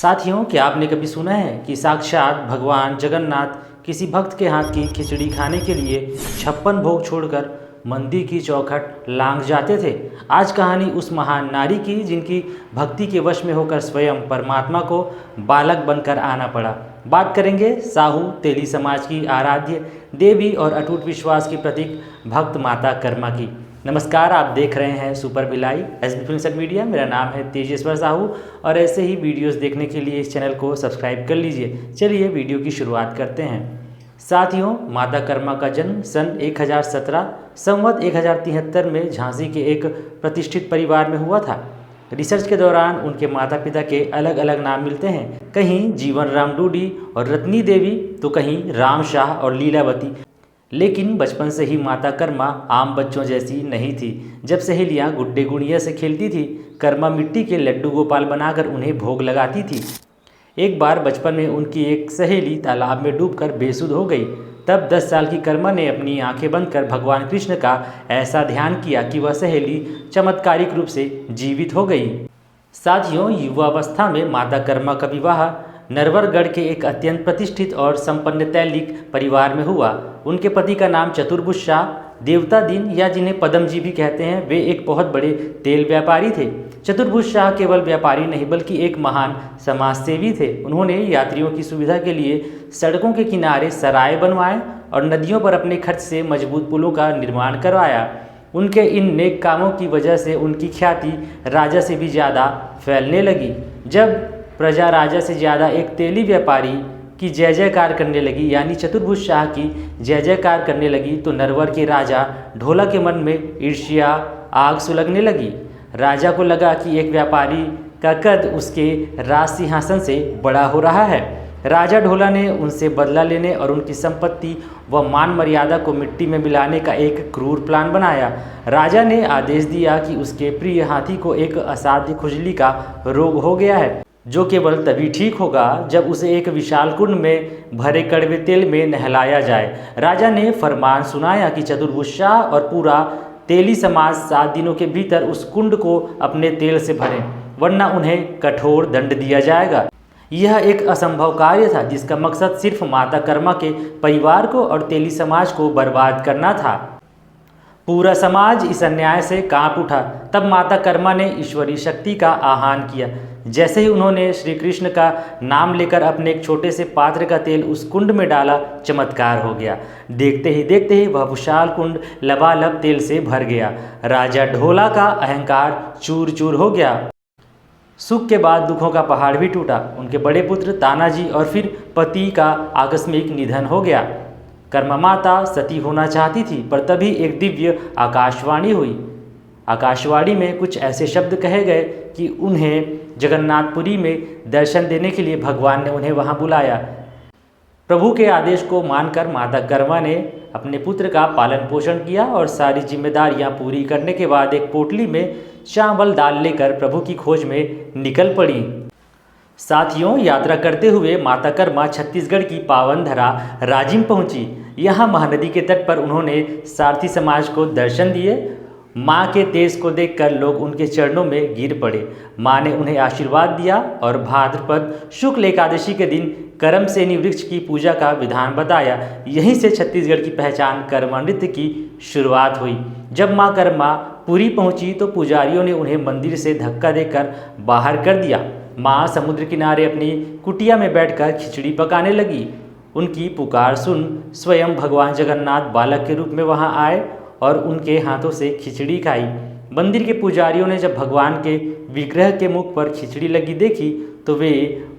साथियों, क्या आपने कभी सुना है कि साक्षात भगवान जगन्नाथ किसी भक्त के हाथ की खिचड़ी खाने के लिए 56 भोग छोड़कर मंदिर की चौखट लांघ जाते थे। आज कहानी उस महान नारी की जिनकी भक्ति के वश में होकर स्वयं परमात्मा को बालक बनकर आना पड़ा। बात करेंगे साहू तेली समाज की आराध्य देवी और अटूट विश्वास की प्रतीक भक्त माता कर्मा की। नमस्कार, आप देख रहे हैं super Bhilai SB film media. मेरा नाम है तेजेश्वर साहू और ऐसे ही वीडियोस देखने के लिए इस चैनल को सब्सक्राइब कर लीजिए। चलिए वीडियो की शुरुआत करते हैं। साथियों, माता कर्मा का जन्म सन 1017 संवत 1073 में झांसी के एक प्रतिष्ठित परिवार में हुआ था। रिसर्च के दौरान उनके माता पिता के अलग अलग नाम मिलते हैं, कहीं जीवन राम डूडी और रत्नी देवी तो कहीं राम शाह और लीलावती। लेकिन बचपन से ही माता कर्मा आम बच्चों जैसी नहीं थी। जब सहेलियां गुड्डे गुड़िया से खेलती थी, कर्मा मिट्टी के लड्डू गोपाल बनाकर उन्हें भोग लगाती थी। एक बार बचपन में उनकी एक सहेली तालाब में डूबकर बेसुध हो गई। तब 10 साल की कर्मा ने अपनी आंखें बंद कर भगवान कृष्ण का ऐसा ध्यान किया कि वह सहेली चमत्कारिक रूप से जीवित हो गई। साथियों, युवावस्था में माता कर्मा का विवाह नरवरगढ़ के एक अत्यंत प्रतिष्ठित और संपन्न तैलिक परिवार में हुआ। उनके पति का नाम चतुर्भुज शाह देवता दीन या जिन्हें पदम जी भी कहते हैं, वे एक बहुत बड़े तेल व्यापारी थे। चतुर्भुज शाह केवल व्यापारी नहीं बल्कि एक महान समाजसेवी थे। उन्होंने यात्रियों की सुविधा के लिए सड़कों के किनारे सराय बनवाए और नदियों पर अपने खर्च से मजबूत पुलों का निर्माण करवाया। उनके इन नेक कामों की वजह से उनकी ख्याति राजा से भी ज़्यादा फैलने लगी। जब प्रजा राजा से ज़्यादा एक तेली व्यापारी की जय जयकार करने लगी, यानी चतुर्भुज शाह की जय जयकार करने लगी, तो नरवर के राजा ढोला के मन में ईर्ष्या आग सुलगने लगी। राजा को लगा कि एक व्यापारी का कद उसके राज सिंहासन से बड़ा हो रहा है। राजा ढोला ने उनसे बदला लेने और उनकी संपत्ति व मान मर्यादा को मिट्टी में मिलाने का एक क्रूर प्लान बनाया। राजा ने आदेश दिया कि उसके प्रिय हाथी को एक असाध्य खुजली का रोग हो गया है, जो केवल तभी ठीक होगा जब उसे एक विशाल कुंड में भरे कड़वे तेल में नहलाया जाए। राजा ने फरमान सुनाया कि चतुर्भुज शाह और पूरा तेली समाज 7 दिनों के भीतर उस कुंड को अपने तेल से भरें, वरना उन्हें कठोर दंड दिया जाएगा। यह एक असंभव कार्य था जिसका मकसद सिर्फ माता कर्मा के परिवार को और तेली समाज को बर्बाद करना था। पूरा समाज इस अन्याय से कांप उठा। तब माता कर्मा ने ईश्वरीय शक्ति का आह्वान किया। जैसे ही उन्होंने श्री कृष्ण का नाम लेकर अपने एक छोटे से पात्र का तेल उस कुंड में डाला, चमत्कार हो गया। देखते ही वह विशाल कुंड लबालब तेल से भर गया। राजा ढोला का अहंकार चूर चूर हो गया। सुख के बाद दुखों का पहाड़ भी टूटा। उनके बड़े पुत्र तानाजी और फिर पति का आकस्मिक निधन हो गया। कर्मा माता सती होना चाहती थी, पर तभी एक दिव्य आकाशवाणी हुई। आकाशवाणी में कुछ ऐसे शब्द कहे गए कि उन्हें जगन्नाथपुरी में दर्शन देने के लिए भगवान ने उन्हें वहां बुलाया। प्रभु के आदेश को मानकर माता कर्मा ने अपने पुत्र का पालन पोषण किया और सारी जिम्मेदारियां पूरी करने के बाद एक पोटली में चावल दाल लेकर प्रभु की खोज में निकल पड़ी। साथियों, यात्रा करते हुए माता कर्मा छत्तीसगढ़ की पावन धरा राजिम पहुंची। यहाँ महानदी के तट पर उन्होंने सारथी समाज को दर्शन दिए। माँ के तेज को देखकर लोग उनके चरणों में गिर पड़े। माँ ने उन्हें आशीर्वाद दिया और भाद्रपद शुक्ल एकादशी के दिन करमसेनी वृक्ष की पूजा का विधान बताया। यहीं से छत्तीसगढ़ की पहचान कर्मा नृत्य की शुरुआत हुई। जब माँ कर्मा पुरी पहुंची तो पुजारियों ने उन्हें मंदिर से धक्का देकर बाहर कर दिया। माँ समुद्र किनारे अपनी कुटिया में बैठकर खिचड़ी पकाने लगी। उनकी पुकार सुन स्वयं भगवान जगन्नाथ बालक के रूप में वहां आए और उनके हाथों से खिचड़ी खाई। मंदिर के पुजारियों ने जब भगवान के विग्रह के मुख पर खिचड़ी लगी देखी तो वे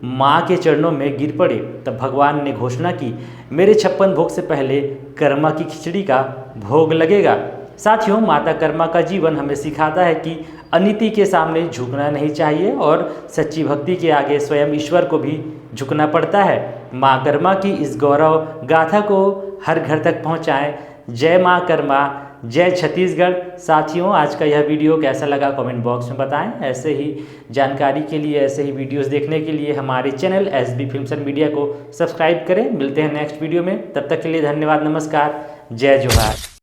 माँ के चरणों में गिर पड़े। तब भगवान ने घोषणा की, मेरे 56 भोग से पहले कर्मा की खिचड़ी का भोग लगेगा। साथियों, माता कर्मा का जीवन हमें सिखाता है कि अनीति के सामने झुकना नहीं चाहिए और सच्ची भक्ति के आगे स्वयं ईश्वर को भी झुकना पड़ता है। माँ कर्मा की इस गौरव गाथा को हर घर तक पहुँचाएं। जय माँ कर्मा, जय छत्तीसगढ़। साथियों, आज का यह वीडियो कैसा लगा कमेंट बॉक्स में बताएं। ऐसे ही जानकारी के लिए, ऐसे ही वीडियोस देखने के लिए हमारे चैनल एसबी फिल्म मीडिया को सब्सक्राइब करें। मिलते हैं नेक्स्ट वीडियो में, तब तक के लिए धन्यवाद, नमस्कार, जय जोहार।